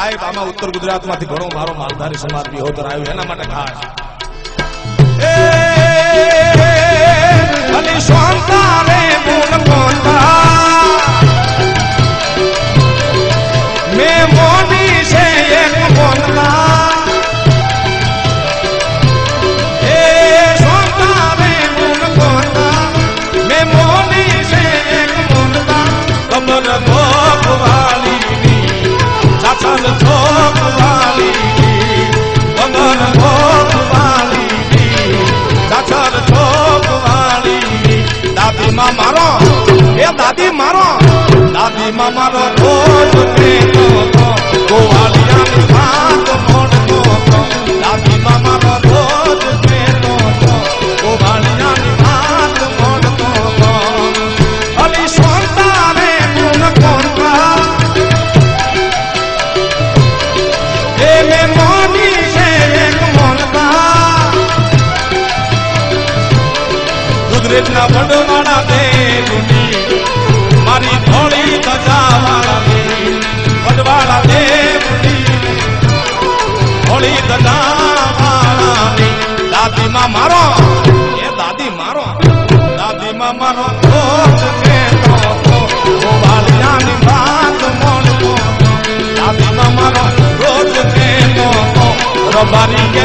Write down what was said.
સાહેબ આમાં ઉત્તર ગુજરાતમાંથી ઘણો મારો માલધારી સમાજ વિહોતર આવ્યો એના માટે ખાસ અલી સોંતા રે મૂળ કોંતા મે મોની છે એક મોનતા એ સોંતા રે મૂળ કોંતા મે મોની છે એક મોનતા કમર ભોગવાલી ચાચલ ચોકવાલી કમર ભોગવાલી ચાચલ ચોકવાલી દાદી માં મારો એ દાદી મારો દાદી માં મારો રોજ કેતો ગોવાલિયાની વાત મોડતો દાદી માં મારો રોજ કેતો ગોવાલિયાની વાત મોડતો અલી સોંતા રે ગુણ કોંતા એ મે મોની છે એક મોનતા ગુજરાતના વડવાડા દેવની મારી ધોળી ધજાવાળી વડવાડા દેવની ધોળી ધજાવાળી દાદીમાં મારો એ દાદી મારો દાદીમાં મારો રોજ કેતો ગોવાલિયાની વાત મોડતો દાદીમાં મારો રોજ કેતો રબારી કે